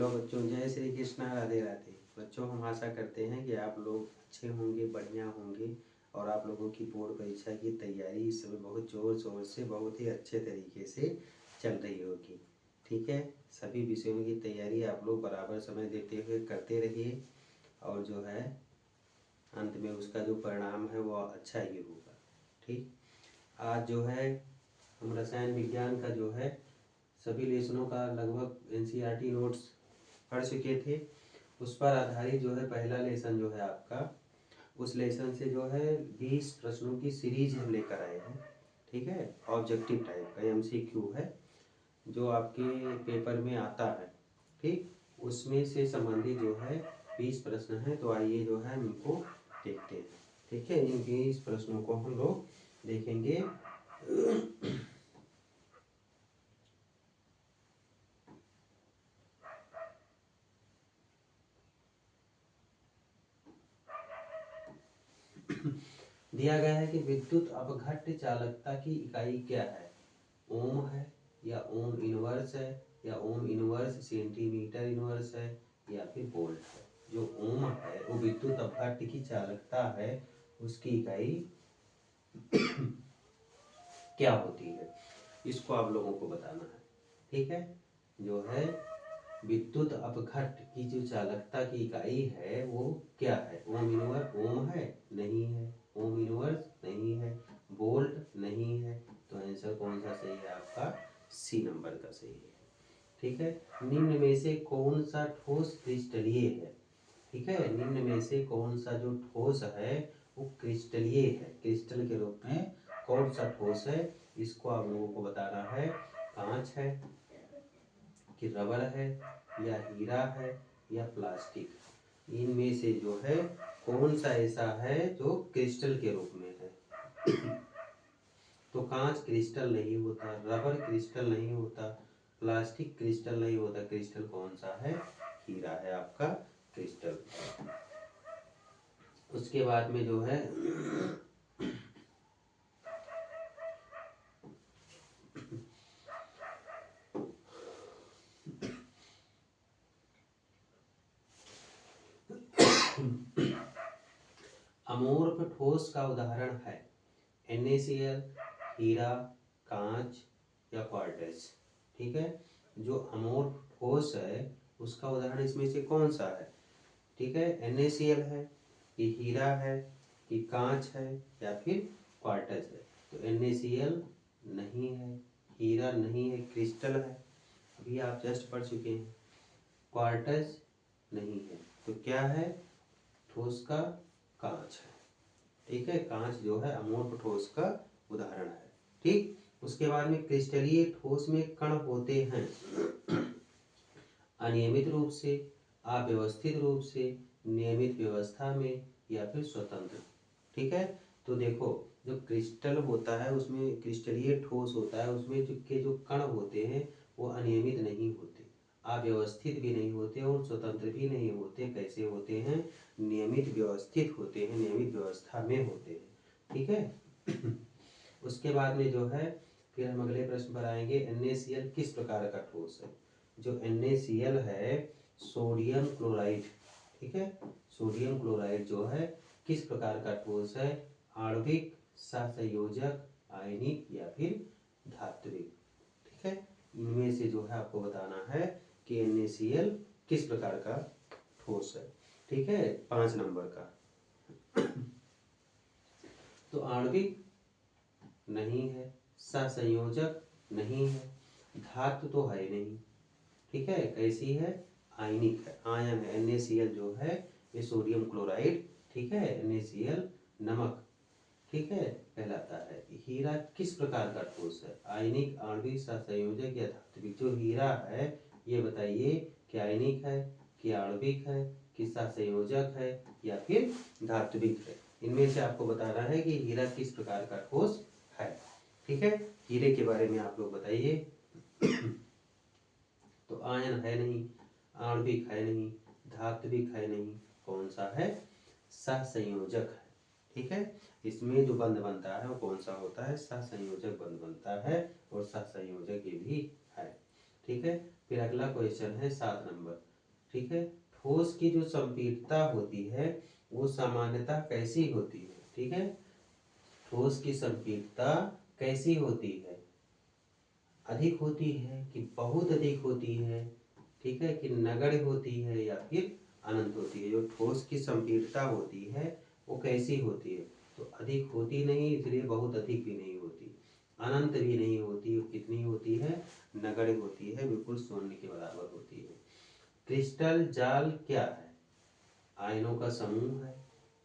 Hello बच्चों, जय श्री कृष्णा, राधे राधे। बच्चों, हम आशा करते हैं कि आप लोग अच्छे होंगे, बढ़िया होंगे और आप लोगों की बोर्ड परीक्षा की तैयारी इस समय बहुत ज़ोर शोर से, बहुत ही अच्छे तरीके से चल रही होगी। ठीक है, सभी विषयों की तैयारी आप लोग बराबर समय देते हुए करते रहिए और जो है अंत में उसका जो परिणाम है वो अच्छा ही होगा। ठीक, आज जो है हम रसायन विज्ञान का जो है सभी लेसनों का लगभग एनसीईआरटी नोट्स पढ़ चुके थे। उस पर आधारित जो है पहला लेसन जो है आपका, उस लेसन से जो है 20 प्रश्नों की सीरीज हम लेकर आए हैं। ठीक है, ऑब्जेक्टिव टाइप का एमसीक्यू है जो आपके पेपर में आता है। ठीक, उसमें से संबंधित जो है 20 प्रश्न हैं। तो आइए जो है इनको देखते हैं। ठीक है, इन 20 प्रश्नों को हम लोग देखेंगे। दिया गया है कि विद्युत अपघट्य चालकता की इकाई क्या है। ओम है या ओम इनवर्स है या ओम इनवर्स सेंटीमीटर इनवर्स है या फिर वोल्ट है। जो ओम है वो विद्युत अपघट्य की चालकता है, उसकी इकाई क्या होती है, इसको आप लोगों को बताना है। ठीक है, जो है विद्युत अपघट्य की जो चालकता की इकाई है वो क्या है। ओम इनवर्स ओम है, नहीं है। ओम इनवर्स नहीं है, वोल्ट नहीं है। तो आंसर कौन सा सही है आपका, सी नंबर का सही है। ठीक है, निम्न में से कौन सा ठोस क्रिस्टलीय है। ठीक है, निम्न में से कौन सा जो ठोस है वो क्रिस्टलीय है, क्रिस्टल के रूप में कौन सा ठोस है, इसको आप लोगों को बताना है। कांच है कि रबर है या हीरा है या प्लास्टिक, इनमें से जो है कौन सा ऐसा है जो क्रिस्टल के रूप में है। तो कांच क्रिस्टल नहीं होता, रबर क्रिस्टल नहीं होता, प्लास्टिक क्रिस्टल नहीं होता। क्रिस्टल कौन सा है, हीरा है आपका क्रिस्टल। उसके बाद में जो है अमोर्फ ठोस का उदाहरण है NaCl, हीरा, कांच या क्वार्ट्ज। ठीक है, जो अमोर्फ ठोस है उसका उदाहरण इसमें से कौन सा है। ठीक है, NaCl है कि हीरा है कि कांच है या फिर क्वार्ट्ज है। तो NaCl नहीं है, हीरा नहीं है, क्रिस्टल है, अभी आप जस्ट पढ़ चुके हैं। क्वार्ट्ज नहीं है, तो क्या है, ठोस का कांच है। ठीक है, कांच जो है अमोर्फ ठोस का उदाहरण है। ठीक, उसके बाद में क्रिस्टलीय ठोस में कण होते हैं अनियमित रूप से, अव्यवस्थित रूप से, नियमित व्यवस्था में या फिर स्वतंत्र। ठीक है, तो देखो जो क्रिस्टल होता है उसमें क्रिस्टलीय ठोस होता है, उसमें जो कण होते हैं वो अनियमित नहीं होते, अव्यवस्थित भी नहीं होते और स्वतंत्र भी नहीं होते। कैसे होते हैं, नियमित व्यवस्थित होते हैं, नियमित व्यवस्था में होते हैं। ठीक है। उसके बाद में जो है फिर हम अगले प्रश्न पर आएंगे। NaCl किस प्रकार का ठोस है। जो NaCl है सोडियम क्लोराइड। ठीक है, सोडियम क्लोराइड जो है किस प्रकार का ठोस है, आणविक, सहसंयोजक, आयनिक या फिर धात्विक। ठीक है, इनमें से जो है आपको बताना है कि NaCl किस प्रकार का ठोस है। ठीक है, 5 नंबर का। तो आणविक नहीं है, सहसंयोजक नहीं है, धातु तो है नहीं। ठीक है, कैसी है, आयनिक है, आयन है। NaCl जो है ये सोडियम क्लोराइड, ठीक है, NaCl नमक, ठीक है, कहलाता है। हीरा किस प्रकार का ठोस है, आयनिक, आणविक, सहसंयोजक या धात्विक। जो हीरा है ये बताइए कि आयनिक है कि आणविक है कि सहसंयोजक है या फिर धात्विक है। इनमें से आपको बताना है कि हीरा किस प्रकार का ठोस है। ठीक है, हीरे के बारे में आप लोग बताइए। तो आयन है नहीं, आणविक है नहीं, धात्विक है नहीं, कौन सा है, सहसंयोजक है। ठीक है, इसमें जो बंध बनता है वो कौन सा होता है, सहसंयोजक बंध बनता है और सहसंयोजक ये भी है। ठीक है, फिर अगला क्वेश्चन है 7 नंबर। ठीक है। ठोस की जो संपीड़ितता होती है वो सामान्यतः कैसी होती है, ठीक है। ठोस की संपीड़ितता कैसी होती है, अधिक होती है कि बहुत अधिक होती है, ठीक है, कि नगण्य होती है या फिर अनंत होती है। जो ठोस की संपीड़ितता होती है वो कैसी होती है, तो अधिक होती नहीं, इसलिए बहुत अधिक भी नहीं होती, अनंत भी नहीं होती, कितनी होती है, नगण्य होती है, बिल्कुल शून्य के बराबर होती है। क्रिस्टल जाल क्या है, आयनों का समूह है,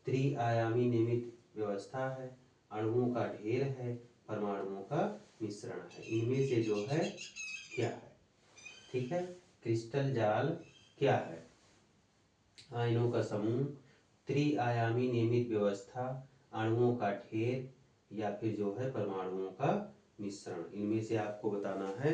त्रिआयामी नियमित व्यवस्था है, अणुओं का ढेर है, परमाणुओं का मिश्रण है। इनमें से जो है क्या है, ठीक है। क्रिस्टल जाल क्या है, आयनों का समूह, त्रिआयामी नियमित व्यवस्था, अणुओं का ढेर या फिर जो है परमाणुओं का मिश्रण। इनमें से आपको बताना है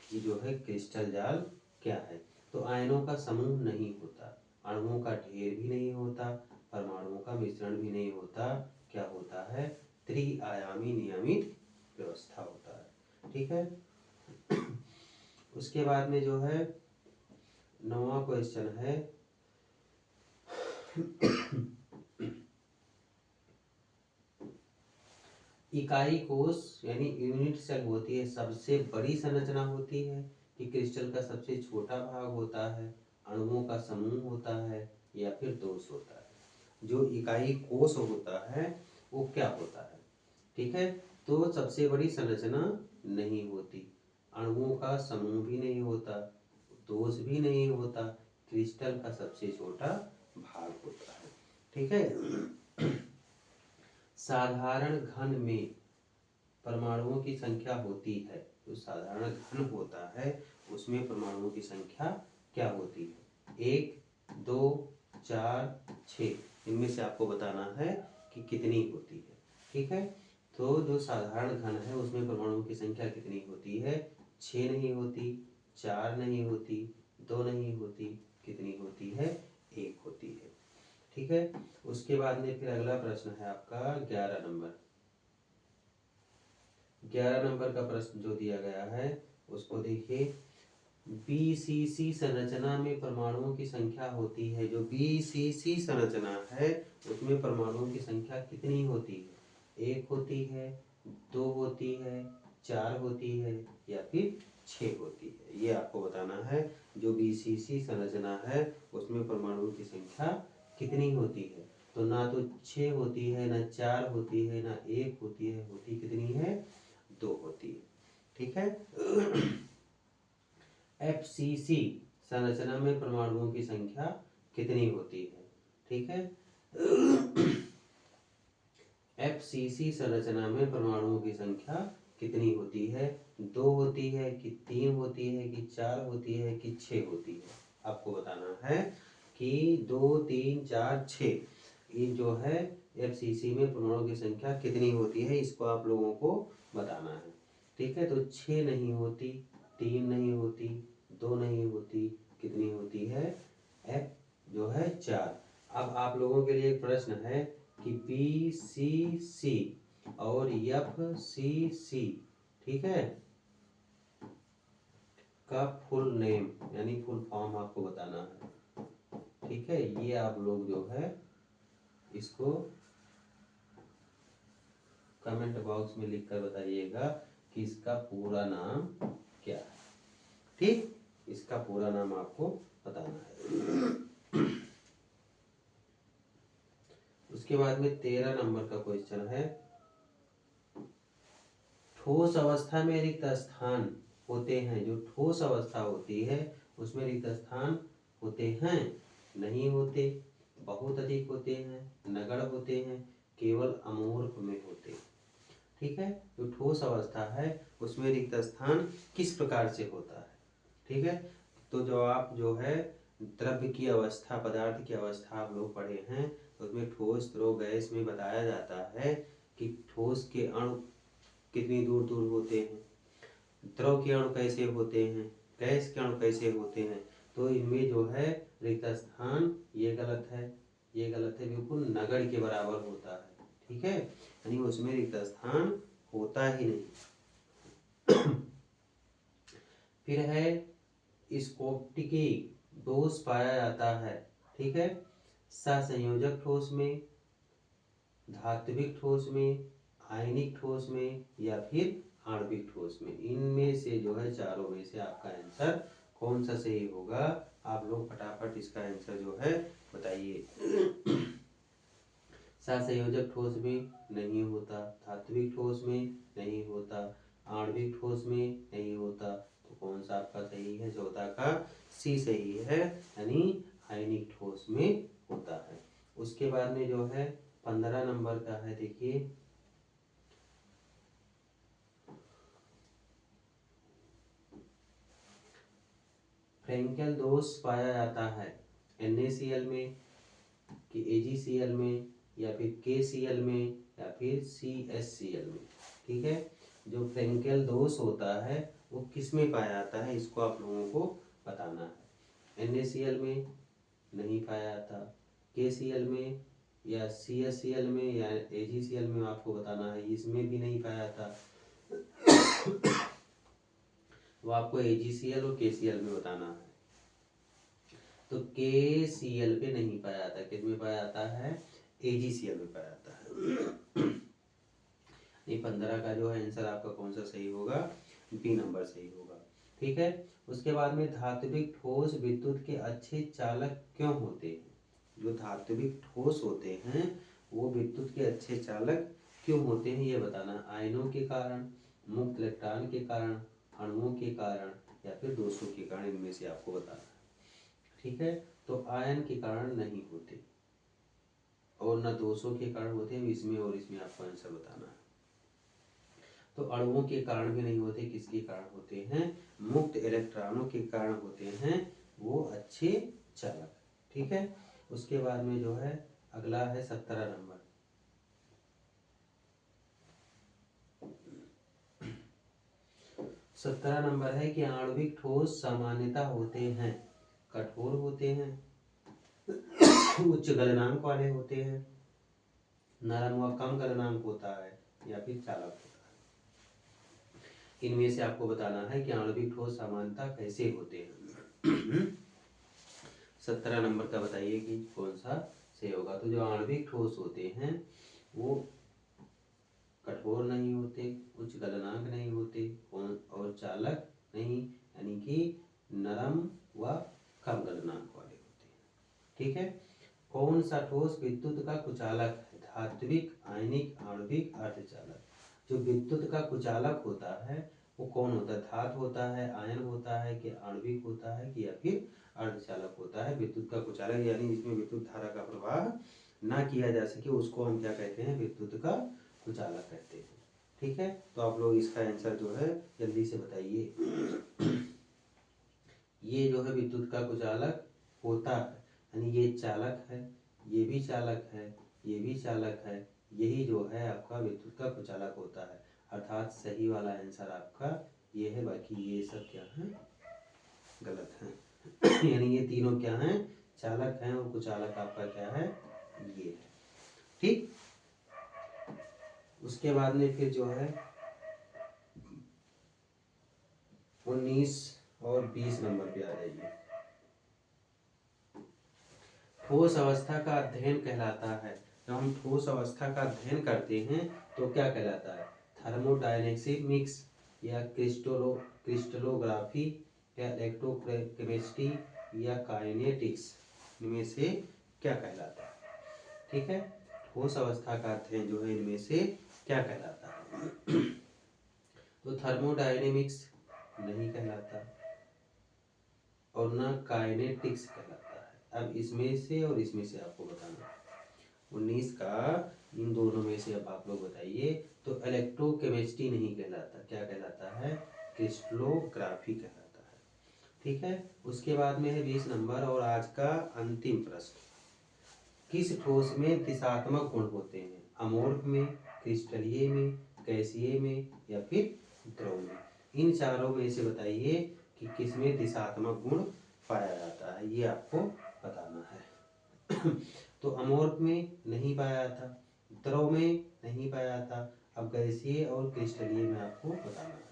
कि जो है क्रिस्टल जाल क्या है। तो आयनों का समूह नहीं होता, अणुओं का ढेर भी नहीं होता, परमाणुओं का मिश्रण भी नहीं होता, क्या होता है, त्रिआयामी नियमित व्यवस्था होता है, ठीक है। उसके बाद में जो है 9वां क्वेश्चन है, इकाई कोश यानी यूनिट सेल होती है, सबसे बड़ी संरचना होती है कि क्रिस्टल का सबसे छोटा भाग होता है, अणुओं का समूह होता है या फिर दोष होता है। जो इकाई कोश होता है वो क्या होता है, ठीक है। तो सबसे बड़ी संरचना नहीं होती, अणुओं का समूह भी नहीं होता, दोष भी नहीं होता, क्रिस्टल का सबसे छोटा भाग होता है, ठीक है। साधारण घन में परमाणुओं की संख्या होती है, जो साधारण घन होता है उसमें परमाणुओं की संख्या क्या होती है, 1 2 4 6। इनमें से आपको बताना है कि कितनी होती है, ठीक है। तो जो साधारण घन है उसमें परमाणुओं की संख्या कितनी होती है, 6 नहीं होती, 4 नहीं होती, 2 नहीं होती, कितनी होती है, 1 होती है, ठीक है। उसके बाद में फिर अगला प्रश्न है आपका 11 नंबर। 11 नंबर का प्रश्न जो दिया गया है उसको देखिए, बीसीसी संरचना में परमाणुओं की संख्या होती है, जो बीसीसी संरचना है उसमें परमाणुओं की संख्या कितनी होती है, 1 होती है, 2 होती है, 4 होती है या फिर 6 होती है। ये आपको बताना है, जो बीसीसी संरचना है उसमें परमाणुओं की संख्या कितनी होती है। तो ना तो 6 होती है, ना 4 होती है, ना 1 होती है, होती कितनी है, 2 होती है, ठीक है। एफसीसी संरचना में परमाणुओं की संख्या कितनी होती है, ठीक है। एफसीसी संरचना में परमाणुओं की संख्या कितनी होती है, 2 होती है कि 3 होती है कि 4 होती है कि 6 होती है। आपको बताना है कि 2 3 4 6 ये जो है एफसीसी में परमाणुओं की संख्या कितनी होती है, इसको आप लोगों को बताना है, ठीक है। तो 6 नहीं होती, 3 नहीं होती, 2 नहीं होती, कितनी होती है, एफ जो है 4। अब आप लोगों के लिए एक प्रश्न है कि बी सी सी और एफ सी सी, ठीक है, का फुल नेम यानी फुल फॉर्म आपको बताना है, ठीक है। ये आप लोग जो है इसको कमेंट बॉक्स में लिखकर बताइएगा कि इसका पूरा नाम क्या है, ठीक, इसका पूरा नाम आपको बताना है। उसके बाद में 13 नंबर का क्वेश्चन है, ठोस अवस्था में रिक्त स्थान होते हैं, जो ठोस अवस्था होती है उसमें रिक्त स्थान होते हैं, नहीं होते, बहुत अधिक होते हैं, नगण्य होते हैं, केवल अमूर्त में होते हैं, ठीक है। जो ठोस अवस्था है उसमें रिक्त स्थान किस प्रकार से होता है, ठीक है। तो जो आप जो है द्रव्य की अवस्था, पदार्थ की अवस्था आप लोग पढ़े हैं, उसमें ठोस द्रव गैस में बताया जाता है कि ठोस के अणु कितनी दूर दूर होते हैं, द्रव के अणु कैसे होते हैं, गैस के अणु कैसे होते हैं। तो इनमें जो है रिक्त स्थान ये गलत है, ये गलत है, बिल्कुल नगण्य के बराबर होता है, ठीक है, यानी उसमें रिक्त स्थान होता ही नहीं। फिर है स्कोप्टिकी दोष पाया जाता है, ठीक है, सहसंयोजक ठोस में, धात्विक ठोस में, आयनिक ठोस में या फिर आणविक ठोस में। इनमें से जो है चारों में से आपका आंसर कौन सा सही होगा? आप लोग फटाफट इसका आंसर जो है बताइए। सहसंयोजक ठोस में नहीं होता, धात्विक ठोस में नहीं होता, आणविक ठोस में नहीं होता, तो कौन सा आपका सही है? चौथा का सी सही है, यानी आयनिक ठोस में होता है। उसके बाद में जो है 15 नंबर का है, देखिए फ्रेंकेल दोष पाया जाता है NaCl में कि AgCl में या फिर KCl में या फिर CSCl में, ठीक है। जो फ्रेंकेल दोष होता है वो किस में पाया जाता है, इसको आप लोगों को बताना है। NaCl में नहीं पाया जाता, KCl में या CSCl में या AgCl में आपको बताना है, इसमें भी नहीं पाया जाता, वो आपको AgCl और KCl में बताना है। तो KCl पे नहीं पाया जाता, किस में पाया जाता है? AgCl में पाया जाता है। ये 15 का जो है आंसर आपका कौन सा सही होगा? बी नंबर सही होगा, ठीक है। उसके बाद में धात्विक ठोस विद्युत के अच्छे चालक क्यों होते हैं? जो धात्विक ठोस होते हैं वो विद्युत के अच्छे चालक क्यों होते हैं, ये बताना। आयनों के कारण, मुक्त इलेक्ट्रॉन के कारण, अणुओं के कारण या फिर दोषों के कारण, इनमें से आपको बताना है, ठीक है। तो आयन के कारण नहीं होते और न दोषों के कारण होते हैं, इसमें और इसमें आपको आंसर बताना है। तो अणुओं के कारण भी नहीं होते, किसके कारण होते हैं? मुक्त इलेक्ट्रॉनों के कारण होते हैं वो अच्छे चालक, ठीक है। उसके बाद में जो है अगला है 17 नंबर। 17 नंबर है कि आणविक ठोस सामान्यता होते हैं कठोर होते हैं, उच्च गलनांक वाले होते हैं, नरम व कम गलनांक होता है या फिर चालक होता है। इनमें से आपको बताना है कि आणविक ठोस सामान्यता कैसे होते हैं। 17 नंबर का बताइए कि कौन सा सही होगा। तो जो आणविक ठोस होते हैं वो कठोर नहीं होते, उच्च गलनांक नहीं होते और चालक नहीं, यानी कि नरम व कम गलनांक वाले होते हैं, ठीक है। कौन सा ठोस विद्युत का कुचालक है? धात्विक, आयनिक, आणविक, अर्धचालक। जो विद्युत का कुचालक होता है वो कौन होता है? धातु होता है, आयन होता है कि आणविक होता है कि या फिर अर्धचालक होता है? विद्युत का कुचालक यानी जिसमें विद्युत धारा का प्रवाह ना किया जा सके उसको हम क्या कहते हैं? विद्युत का कुचालक कहते हैं, ठीक है। तो आप लोग इसका आंसर जो है जल्दी से बताइए। ये जो है विद्युत का कुचालक होता है, यानी ये चालक है, ये भी चालक है, ये भी चालक है, यही जो है आपका विद्युत का कुचालक होता है। अर्थात सही वाला आंसर आपका ये है, बाकी ये सब क्या है? गलत है। यानी ये तीनों क्या हैं? चालक हैं और कुचालक आपका क्या है? ये है, ठीक। उसके बाद में फिर जो है 19 और 20 नंबर पे आ जाइए। ठोस अवस्था का अध्ययन कहलाता है, जब हम ठोस अवस्था का अध्ययन करते हैं तो क्या कहलाता है? थर्मोडायनेमिक्स या क्रिस्टलोग्राफी या इलेक्ट्रोकेमिस्ट्री या काइनेटिक्स, इनमें से क्या कहलाता है? ठीक है, ठोस अवस्था का अध्ययन जो है इनमें से क्या कहलाता है? तो थर्मोडायनेमिक्स नहीं कहलाता और ना काइनेटिक्स कहलाता है। अब इसमें से और इसमें से आपको बताना है। 19 का इन दोनों में से अब आप लोग बताइए। तो इलेक्ट्रोकेमिस्ट्री नहीं कहलाता, क्या कहलाता है? क्रिस्टलोग्राफी कहलाता है, ठीक है। उसके बाद में है 20 नंबर और आज का अंतिम प्रश्न। किस ठोस में दिशात्मक गुण होते हैं? अमोर्फ में, क्रिस्टलीय में, गैसीय में या फिर द्रव में? इन चारों में से बताइए कि किसमें दिशात्मक गुण पाया जाता है, ये आपको बताना है। तो अमोर्फ में नहीं पाया जाता, द्रव में नहीं पाया जाता, अब गैसीय और क्रिस्टलीय में आपको बताना है।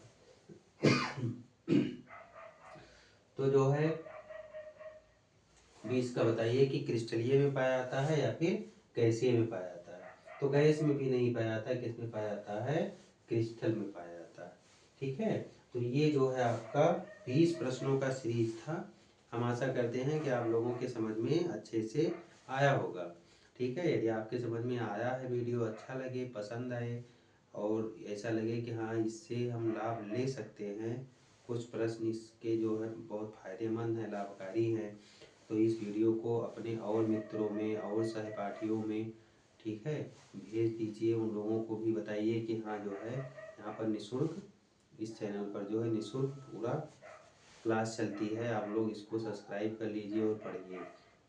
तो जो है 20 का बताइए कि क्रिस्टलीय में पाया जाता है या फिर गैसीय में पाया जाता है। तो गैस में भी नहीं पाया जाता है, किस में पाया जाता है, क्रिस्टल में पाया जाता है। ठीक है, तो ये जो है आपका 20 प्रश्नों का सीरीज था। हम आशा करते हैं कि आप लोगों के समझ में अच्छे से आया होगा। ठीक है, यदि आपके समझ में आया है, वीडियो अच्छा लगे, पसंद आए और ऐसा लगे कि हाँ इससे हम लाभ ले सकते हैं, कुछ प्रश्न इसके जो है बहुत फायदेमंद हैं, लाभकारी हैं, तो इस वीडियो को अपने और मित्रों में और सहपाठियों में, ठीक है, भेज दीजिए। उन लोगों को भी बताइए कि हाँ जो है यहाँ पर निःशुल्क, इस चैनल पर जो है निःशुल्क पूरा क्लास चलती है। आप लोग इसको सब्सक्राइब कर लीजिए और पढ़िए।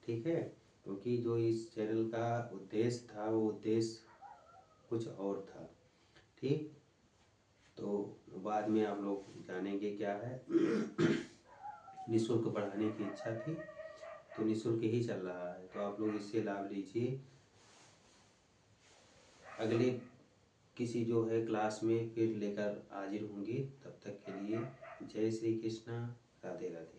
ठीक है, क्योंकि जो इस चैनल का उद्देश्य था वो उद्देश्य कुछ और था। ठीक, तो बाद में आप लोग जानेंगे क्या है। निःशुल्क पढ़ाने की इच्छा थी तो निःशुल्क ही चल रहा है, तो आप लोग इससे लाभ लीजिए। अगले किसी जो है क्लास में फिर लेकर हाजिर होंगे, तब तक के लिए जय श्री कृष्णा, राधे राधे।